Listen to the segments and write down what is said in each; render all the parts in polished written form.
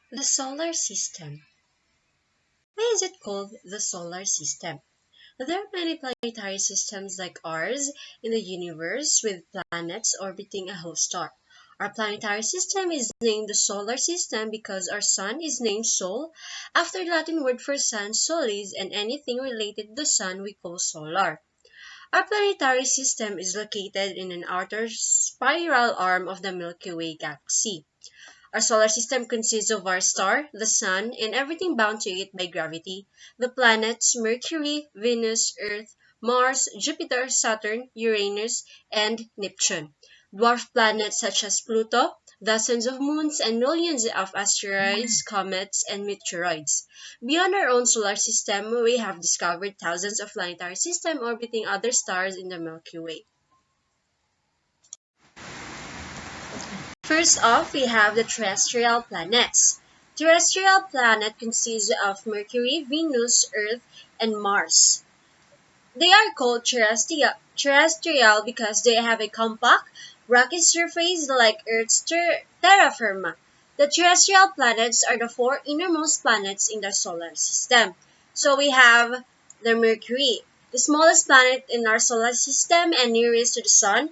The solar system. Why is it called the solar system? There are many planetary systems like ours in the universe with planets orbiting a host star. Our planetary system is named the solar system because our sun is named Sol after the Latin word for sun, solis, and anything related to the sun we call solar. Our planetary system is located in an outer spiral arm of the Milky Way galaxy. Our solar system consists of our star, the Sun, and everything bound to it by gravity: the planets Mercury, Venus, Earth, Mars, Jupiter, Saturn, Uranus, and Neptune. Dwarf planets such as Pluto, dozens of moons, and millions of asteroids, comets, and meteoroids. Beyond our own solar system, we have discovered thousands of planetary systems orbiting other stars in the Milky Way. First off, we have the terrestrial planets. Terrestrial planet consists of Mercury, Venus, Earth, and Mars. They are called terrestrial because they have a compact, rocky surface like Earth's terra firma. The terrestrial planets are the four innermost planets in the solar system. So we have the Mercury, the smallest planet in our solar system and nearest to the Sun.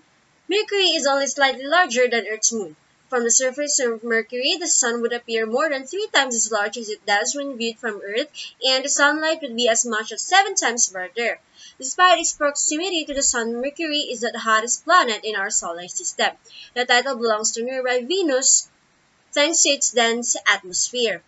Mercury is only slightly larger than Earth's moon. From the surface of Mercury, the Sun would appear more than 3 times as large as it does when viewed from Earth, and the sunlight would be as much as 7 times brighter. Despite its proximity to the Sun, Mercury is the hottest planet in our solar system. The title belongs to nearby Venus thanks to its dense atmosphere.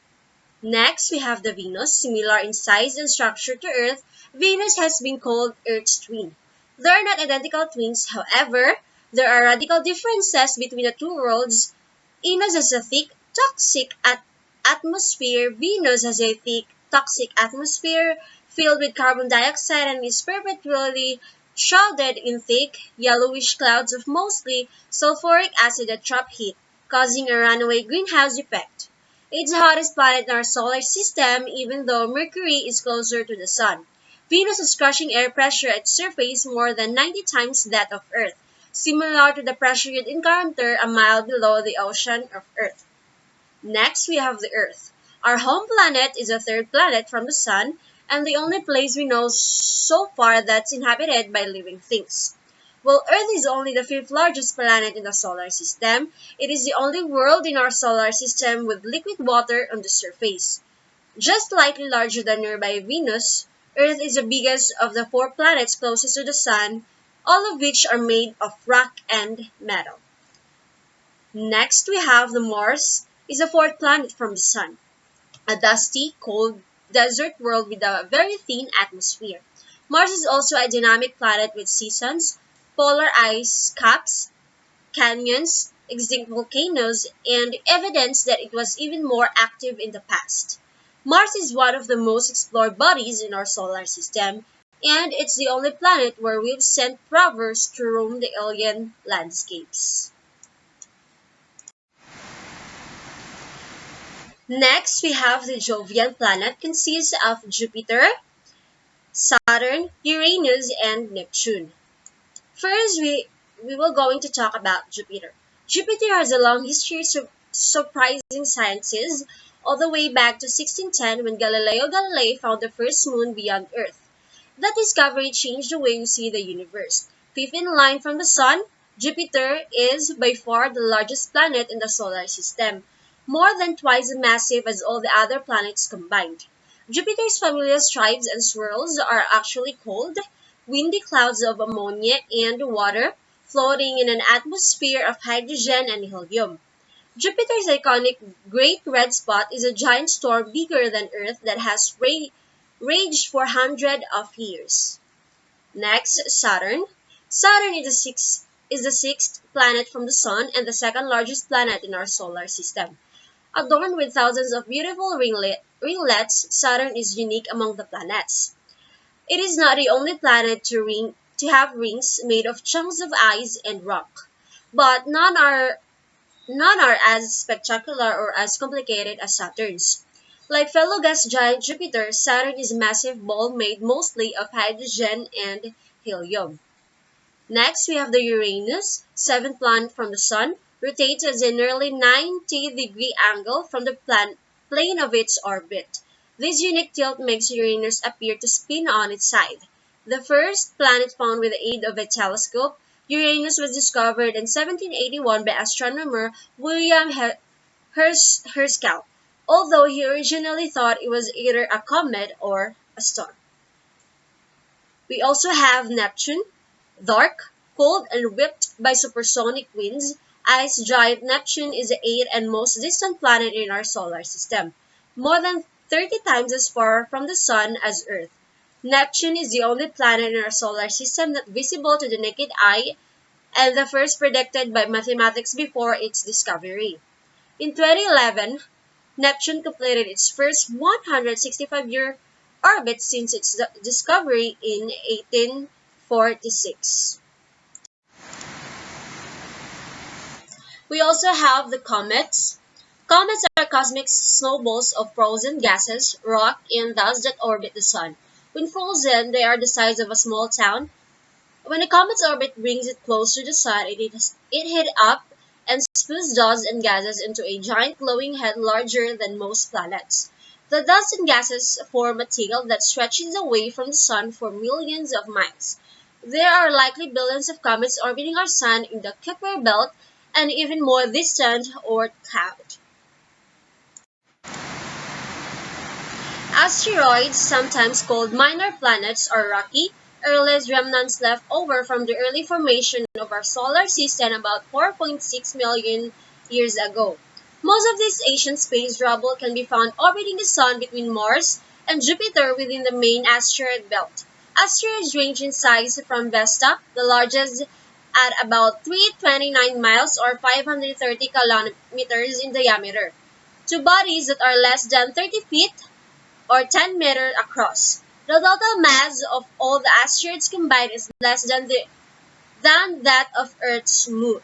Next, we have the Venus. Similar in size and structure to Earth, Venus has been called Earth's twin. They are not identical twins, however, there are radical differences between the two worlds. Venus has a thick, toxic atmosphere. Venus has a thick, toxic atmosphere filled with carbon dioxide and is perpetually shrouded in thick, yellowish clouds of mostly sulfuric acid that trap heat, causing a runaway greenhouse effect. It's the hottest planet in our solar system, even though Mercury is closer to the Sun. Venus has crushing air pressure at its surface more than 90 times that of Earth, similar to the pressure you'd encounter a mile below the ocean of Earth. Next, we have the Earth. Our home planet is the third planet from the Sun, and the only place we know so far that's inhabited by living things. While Earth is only the fifth largest planet in the solar system, it is the only world in our solar system with liquid water on the surface. Just slightly larger than nearby Venus, Earth is the biggest of the four planets closest to the Sun, all of which are made of rock and metal. Next, we have the Mars, is the fourth planet from the Sun, a dusty, cold desert world with a very thin atmosphere. Mars is also a dynamic planet with seasons, polar ice caps, canyons, extinct volcanoes, and evidence that it was even more active in the past. Mars is one of the most explored bodies in our solar system, and it's the only planet where we've sent rovers to roam the alien landscapes. Next, we have the Jovian planet consists of Jupiter, Saturn, Uranus, and Neptune. First, we will going to talk about Jupiter. Jupiter has a long history of surprising sciences, all the way back to 1610 when Galileo Galilei found the first moon beyond Earth. That discovery changed the way we see the universe. Fifth in line from the Sun, Jupiter is by far the largest planet in the solar system, more than twice as massive as all the other planets combined. Jupiter's familiar stripes and swirls are actually called windy clouds of ammonia and water floating in an atmosphere of hydrogen and helium. Jupiter's iconic Great Red Spot is a giant storm bigger than Earth that has raged for hundreds of years. Next, Saturn. Saturn is the sixth planet from the Sun and the second largest planet in our solar system. Adorned with thousands of beautiful ringlets, Saturn is unique among the planets. It is not the only planet to have rings made of chunks of ice and rock, but none are as spectacular or as complicated as Saturn's. Like fellow gas giant Jupiter, Saturn is a massive ball made mostly of hydrogen and helium. Next, we have the Uranus, seventh planet from the Sun, rotates at a nearly 90-degree angle from the plane of its orbit. This unique tilt makes Uranus appear to spin on its side. The first planet found with the aid of a telescope, Uranus was discovered in 1781 by astronomer William Herschel, although he originally thought it was either a comet or a star. We also have Neptune, dark, cold, and whipped by supersonic winds. Ice giant Neptune is the eighth and most distant planet in our solar system, more than 30 times as far from the Sun as Earth. Neptune is the only planet in our solar system not visible to the naked eye and the first predicted by mathematics before its discovery. In 2011, Neptune completed its first 165-year orbit since its discovery in 1846. We also have the comets. Comets are cosmic snowballs of frozen gases, rock, and dust that orbit the Sun. When frozen, they are the size of a small town. When a comet's orbit brings it close to the Sun, it heats up and spews dust and gases into a giant glowing head larger than most planets. The dust and gases form a tail that stretches away from the Sun for millions of miles. There are likely billions of comets orbiting our Sun in the Kuiper Belt and even more distant Oort cloud. Asteroids, sometimes called minor planets or rocky, earliest remnants left over from the early formation of our solar system about 4.6 million years ago. Most of this ancient space rubble can be found orbiting the Sun between Mars and Jupiter within the main asteroid belt. Asteroids range in size from Vesta, the largest at about 329 miles or 530 kilometers in diameter, to bodies that are less than 30 feet or 10 meters across. The total mass of all the asteroids combined is less than that of Earth's moon.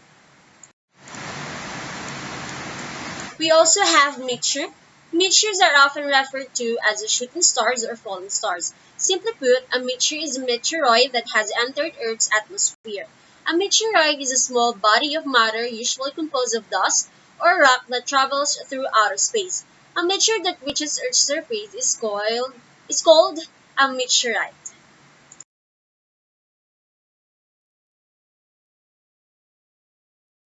We also have meteors. Meteors are often referred to as shooting stars or falling stars. Simply put, a meteor is a meteoroid that has entered Earth's atmosphere. A meteoroid is a small body of matter usually composed of dust or rock that travels through outer space. A meteor that reaches Earth's surface is called a meteorite.